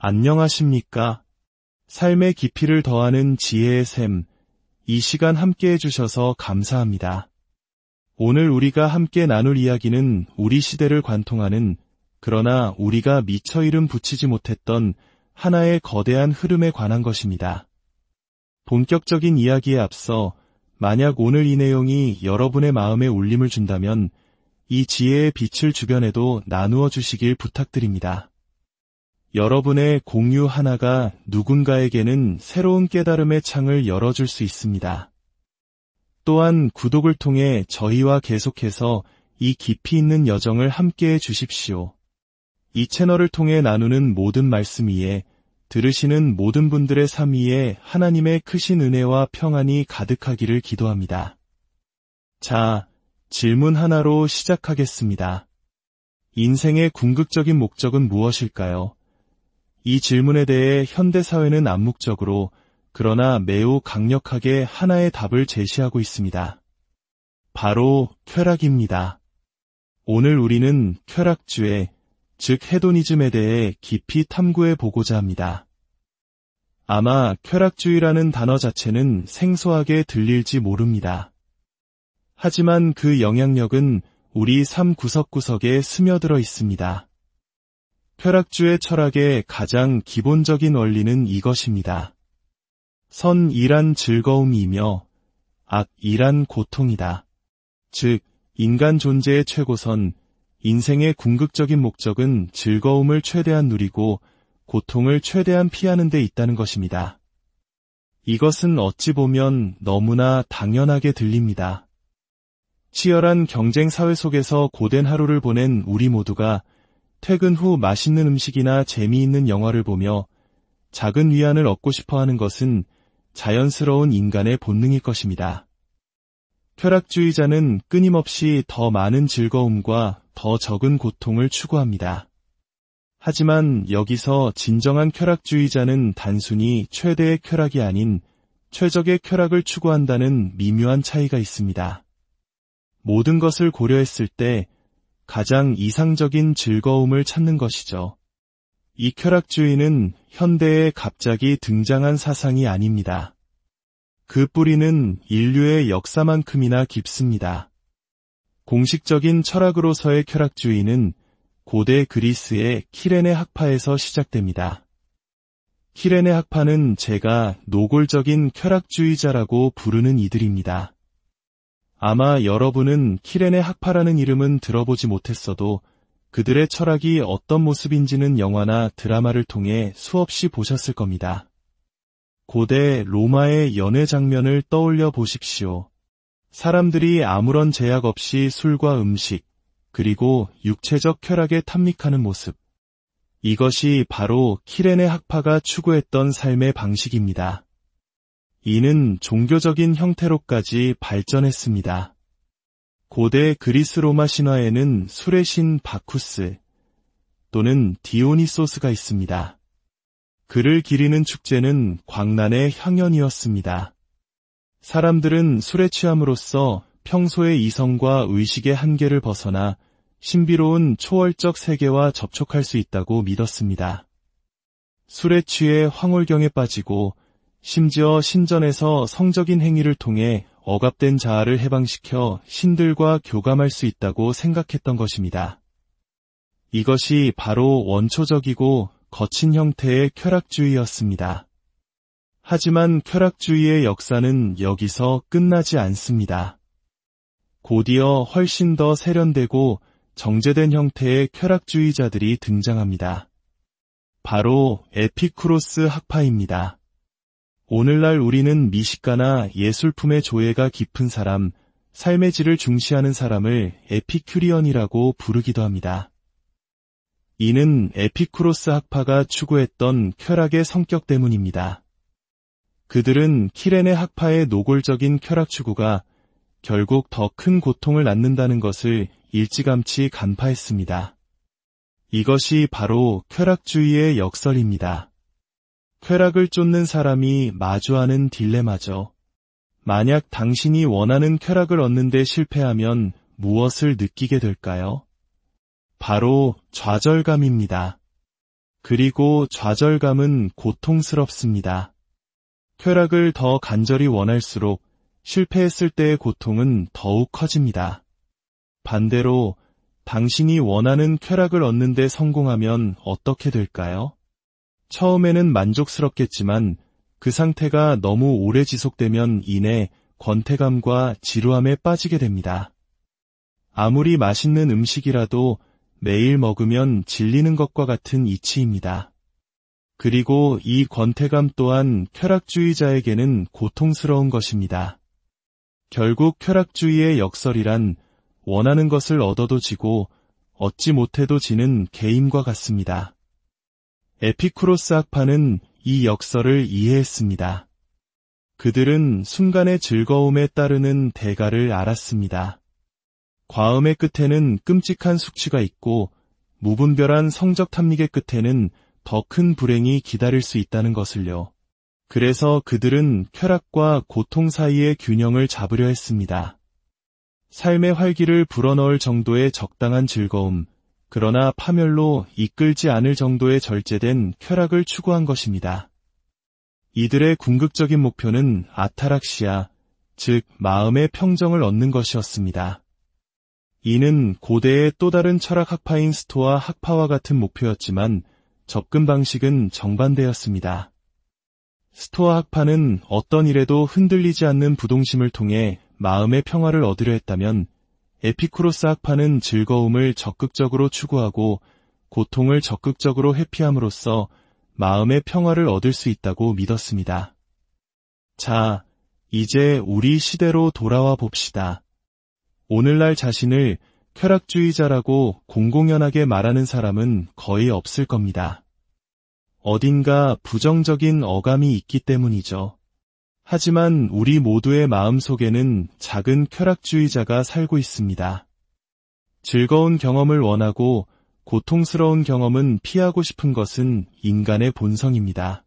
안녕하십니까? 삶의 깊이를 더하는 지혜의 샘, 이 시간 함께 해주셔서 감사합니다. 오늘 우리가 함께 나눌 이야기는 우리 시대를 관통하는, 그러나 우리가 미처 이름 붙이지 못했던 하나의 거대한 흐름에 관한 것입니다. 본격적인 이야기에 앞서 만약 오늘 이 내용이 여러분의 마음에 울림을 준다면 이 지혜의 빛을 주변에도 나누어 주시길 부탁드립니다. 여러분의 공유 하나가 누군가에게는 새로운 깨달음의 창을 열어줄 수 있습니다. 또한 구독을 통해 저희와 계속해서 이 깊이 있는 여정을 함께해 주십시오. 이 채널을 통해 나누는 모든 말씀 위에 들으시는 모든 분들의 삶 위에 하나님의 크신 은혜와 평안이 가득하기를 기도합니다. 자, 질문 하나로 시작하겠습니다. 인생의 궁극적인 목적은 무엇일까요? 이 질문에 대해 현대사회는 암묵적으로 그러나 매우 강력하게 하나의 답을 제시하고 있습니다. 바로 쾌락입니다. 오늘 우리는 쾌락주의, 즉 헤도니즘에 대해 깊이 탐구해 보고자 합니다. 아마 쾌락주의라는 단어 자체는 생소하게 들릴지 모릅니다. 하지만 그 영향력은 우리 삶 구석구석에 스며들어 있습니다. 쾌락주의 철학의 가장 기본적인 원리는 이것입니다. 선이란 즐거움이며 악이란 고통이다. 즉, 인간 존재의 최고선, 인생의 궁극적인 목적은 즐거움을 최대한 누리고 고통을 최대한 피하는 데 있다는 것입니다. 이것은 어찌 보면 너무나 당연하게 들립니다. 치열한 경쟁 사회 속에서 고된 하루를 보낸 우리 모두가 퇴근 후 맛있는 음식이나 재미있는 영화를 보며 작은 위안을 얻고 싶어하는 것은 자연스러운 인간의 본능일 것입니다. 쾌락주의자는 끊임없이 더 많은 즐거움과 더 적은 고통을 추구합니다. 하지만 여기서 진정한 쾌락주의자는 단순히 최대의 쾌락이 아닌 최적의 쾌락을 추구한다는 미묘한 차이가 있습니다. 모든 것을 고려했을 때 가장 이상적인 즐거움을 찾는 것이죠. 이 쾌락주의는 현대에 갑자기 등장한 사상이 아닙니다. 그 뿌리는 인류의 역사만큼이나 깊습니다. 공식적인 철학으로서의 쾌락주의는 고대 그리스의 키레네 학파에서 시작됩니다. 키레네 학파는 제가 노골적인 쾌락주의자라고 부르는 이들입니다. 아마 여러분은 키레네 학파라는 이름은 들어보지 못했어도 그들의 철학이 어떤 모습인지는 영화나 드라마를 통해 수없이 보셨을 겁니다. 고대 로마의 연회 장면을 떠올려 보십시오. 사람들이 아무런 제약 없이 술과 음식, 그리고 육체적 쾌락에 탐닉하는 모습. 이것이 바로 키레네 학파가 추구했던 삶의 방식입니다. 이는 종교적인 형태로까지 발전했습니다. 고대 그리스 로마 신화에는 술의 신 바쿠스 또는 디오니소스가 있습니다. 그를 기리는 축제는 광란의 향연이었습니다. 사람들은 술에 취함으로써 평소의 이성과 의식의 한계를 벗어나 신비로운 초월적 세계와 접촉할 수 있다고 믿었습니다. 술에 취해 황홀경에 빠지고 심지어 신전에서 성적인 행위를 통해 억압된 자아를 해방시켜 신들과 교감할 수 있다고 생각했던 것입니다. 이것이 바로 원초적이고 거친 형태의 쾌락주의였습니다. 하지만 쾌락주의의 역사는 여기서 끝나지 않습니다. 곧이어 훨씬 더 세련되고 정제된 형태의 쾌락주의자들이 등장합니다. 바로 에피쿠로스 학파입니다. 오늘날 우리는 미식가나 예술품의 조예가 깊은 사람, 삶의 질을 중시하는 사람을 에피큐리언이라고 부르기도 합니다. 이는 에피쿠로스 학파가 추구했던 쾌락의 성격 때문입니다. 그들은 키레네 학파의 노골적인 쾌락 추구가 결국 더 큰 고통을 낳는다는 것을 일찌감치 간파했습니다. 이것이 바로 쾌락주의의 역설입니다. 쾌락을 쫓는 사람이 마주하는 딜레마죠. 만약 당신이 원하는 쾌락을 얻는 데 실패하면 무엇을 느끼게 될까요? 바로 좌절감입니다. 그리고 좌절감은 고통스럽습니다. 쾌락을 더 간절히 원할수록 실패했을 때의 고통은 더욱 커집니다. 반대로 당신이 원하는 쾌락을 얻는 데 성공하면 어떻게 될까요? 처음에는 만족스럽겠지만 그 상태가 너무 오래 지속되면 이내 권태감과 지루함에 빠지게 됩니다. 아무리 맛있는 음식이라도 매일 먹으면 질리는 것과 같은 이치입니다. 그리고 이 권태감 또한 쾌락주의자에게는 고통스러운 것입니다. 결국 쾌락주의의 역설이란 원하는 것을 얻어도 지고 얻지 못해도 지는 게임과 같습니다. 에피쿠로스 학파는 이 역설을 이해했습니다. 그들은 순간의 즐거움에 따르는 대가를 알았습니다. 과음의 끝에는 끔찍한 숙취가 있고 무분별한 성적 탐닉의 끝에는 더 큰 불행이 기다릴 수 있다는 것을요. 그래서 그들은 쾌락과 고통 사이의 균형을 잡으려 했습니다. 삶의 활기를 불어넣을 정도의 적당한 즐거움, 그러나 파멸로 이끌지 않을 정도의 절제된 쾌락을 추구한 것입니다. 이들의 궁극적인 목표는 아타락시아, 즉 마음의 평정을 얻는 것이었습니다. 이는 고대의 또 다른 철학 학파인 스토아 학파와 같은 목표였지만 접근 방식은 정반대였습니다. 스토아 학파는 어떤 일에도 흔들리지 않는 부동심을 통해 마음의 평화를 얻으려 했다면 에피쿠로스 학파는 즐거움을 적극적으로 추구하고 고통을 적극적으로 회피함으로써 마음의 평화를 얻을 수 있다고 믿었습니다. 자, 이제 우리 시대로 돌아와 봅시다. 오늘날 자신을 쾌락주의자라고 공공연하게 말하는 사람은 거의 없을 겁니다. 어딘가 부정적인 어감이 있기 때문이죠. 하지만 우리 모두의 마음속에는 작은 쾌락주의자가 살고 있습니다. 즐거운 경험을 원하고 고통스러운 경험은 피하고 싶은 것은 인간의 본성입니다.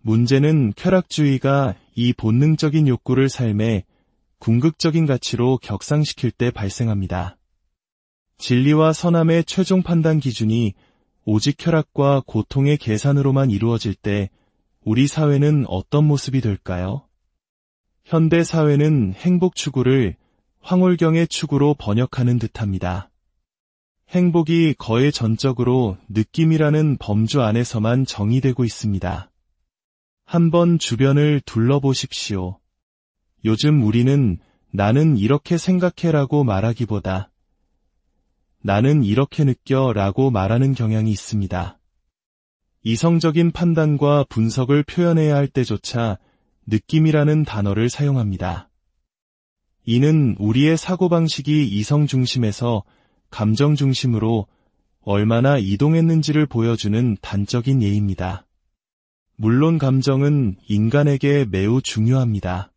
문제는 쾌락주의가 이 본능적인 욕구를 삶의 궁극적인 가치로 격상시킬 때 발생합니다. 진리와 선함의 최종 판단 기준이 오직 쾌락과 고통의 계산으로만 이루어질 때 우리 사회는 어떤 모습이 될까요? 현대 사회는 행복 추구를 황홀경의 추구로 번역하는 듯합니다. 행복이 거의 전적으로 느낌이라는 범주 안에서만 정의되고 있습니다. 한번 주변을 둘러보십시오. 요즘 우리는 나는 이렇게 생각해라고 말하기보다 나는 이렇게 느껴라고 말하는 경향이 있습니다. 이성적인 판단과 분석을 표현해야 할 때조차 느낌이라는 단어를 사용합니다. 이는 우리의 사고방식이 이성 중심에서 감정 중심으로 얼마나 이동했는지를 보여주는 단적인 예입니다. 물론 감정은 인간에게 매우 중요합니다.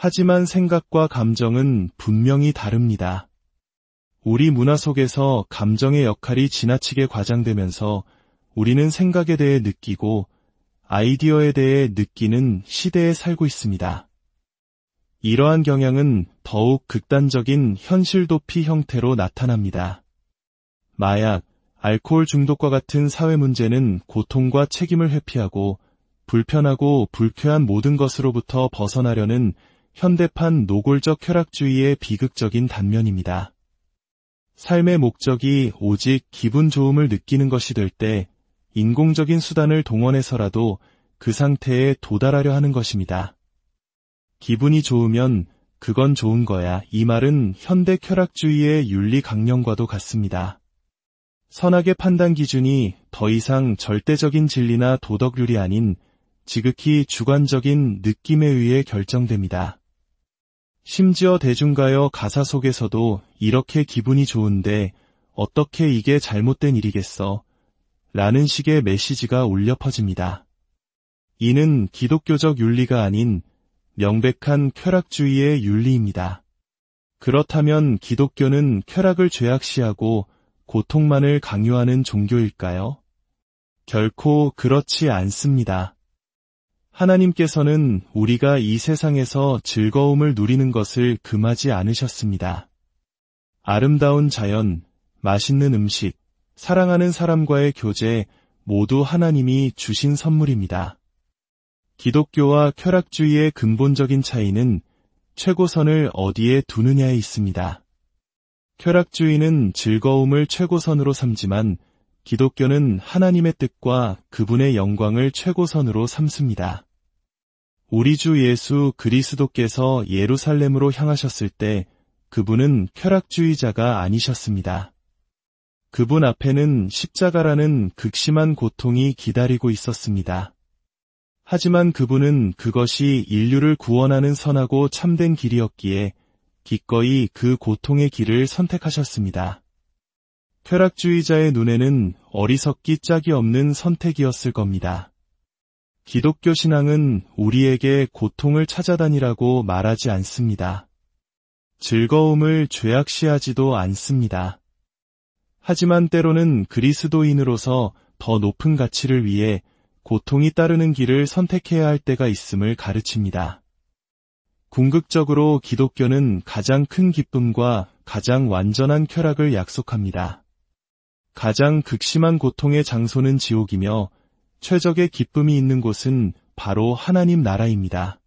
하지만 생각과 감정은 분명히 다릅니다. 우리 문화 속에서 감정의 역할이 지나치게 과장되면서 우리는 생각에 대해 느끼고 아이디어에 대해 느끼는 시대에 살고 있습니다. 이러한 경향은 더욱 극단적인 현실 도피 형태로 나타납니다. 마약, 알코올 중독과 같은 사회 문제는 고통과 책임을 회피하고 불편하고 불쾌한 모든 것으로부터 벗어나려는 현대판 노골적 쾌락주의의 비극적인 단면입니다. 삶의 목적이 오직 기분 좋음을 느끼는 것이 될 때 인공적인 수단을 동원해서라도 그 상태에 도달하려 하는 것입니다. 기분이 좋으면 그건 좋은 거야. 이 말은 현대 쾌락주의의 윤리 강령과도 같습니다. 선악의 판단 기준이 더 이상 절대적인 진리나 도덕률이 아닌 지극히 주관적인 느낌에 의해 결정됩니다. 심지어 대중가요 가사 속에서도 이렇게 기분이 좋은데 어떻게 이게 잘못된 일이겠어? 라는 식의 메시지가 울려 퍼집니다. 이는 기독교적 윤리가 아닌 명백한 쾌락주의의 윤리입니다. 그렇다면 기독교는 쾌락을 죄악시하고 고통만을 강요하는 종교일까요? 결코 그렇지 않습니다. 하나님께서는 우리가 이 세상에서 즐거움을 누리는 것을 금하지 않으셨습니다. 아름다운 자연, 맛있는 음식, 사랑하는 사람과의 교제, 모두 하나님이 주신 선물입니다. 기독교와 쾌락주의의 근본적인 차이는 최고선을 어디에 두느냐에 있습니다. 쾌락주의는 즐거움을 최고선으로 삼지만 기독교는 하나님의 뜻과 그분의 영광을 최고선으로 삼습니다. 우리 주 예수 그리스도께서 예루살렘으로 향하셨을 때 그분은 쾌락주의자가 아니셨습니다. 그분 앞에는 십자가라는 극심한 고통이 기다리고 있었습니다. 하지만 그분은 그것이 인류를 구원하는 선하고 참된 길이었기에 기꺼이 그 고통의 길을 선택하셨습니다. 쾌락주의자의 눈에는 어리석기 짝이 없는 선택이었을 겁니다. 기독교 신앙은 우리에게 고통을 찾아다니라고 말하지 않습니다. 즐거움을 죄악시하지도 않습니다. 하지만 때로는 그리스도인으로서 더 높은 가치를 위해 고통이 따르는 길을 선택해야 할 때가 있음을 가르칩니다. 궁극적으로 기독교는 가장 큰 기쁨과 가장 완전한 쾌락을 약속합니다. 가장 극심한 고통의 장소는 지옥이며 최적의 기쁨이 있는 곳은 바로 하나님 나라입니다.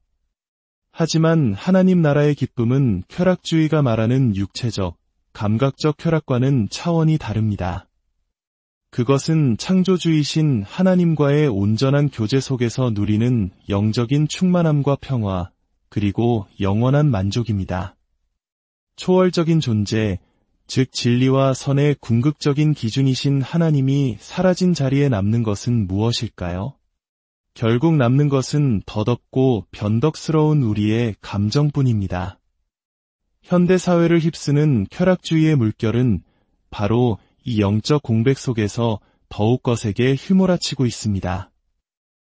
하지만 하나님 나라의 기쁨은 쾌락주의가 말하는 육체적, 감각적 쾌락과는 차원이 다릅니다. 그것은 창조주이신 하나님과의 온전한 교제 속에서 누리는 영적인 충만함과 평화, 그리고 영원한 만족입니다. 초월적인 존재, 즉 진리와 선의 궁극적인 기준이신 하나님이 사라진 자리에 남는 것은 무엇일까요? 결국 남는 것은 덧없고 변덕스러운 우리의 감정뿐입니다. 현대사회를 휩쓰는 쾌락주의의 물결은 바로 이 영적 공백 속에서 더욱 거세게 휘몰아치고 있습니다.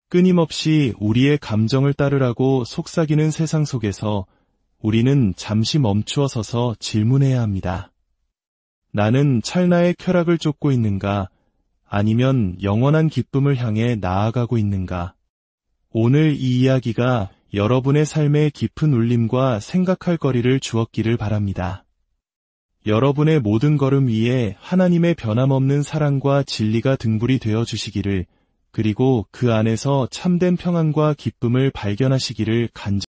끊임없이 우리의 감정을 따르라고 속삭이는 세상 속에서 우리는 잠시 멈추어 서서 질문해야 합니다. 나는 찰나의 쾌락을 쫓고 있는가? 아니면 영원한 기쁨을 향해 나아가고 있는가? 오늘 이 이야기가 여러분의 삶에 깊은 울림과 생각할 거리를 주었기를 바랍니다. 여러분의 모든 걸음 위에 하나님의 변함없는 사랑과 진리가 등불이 되어 주시기를, 그리고 그 안에서 참된 평안과 기쁨을 발견하시기를 간절히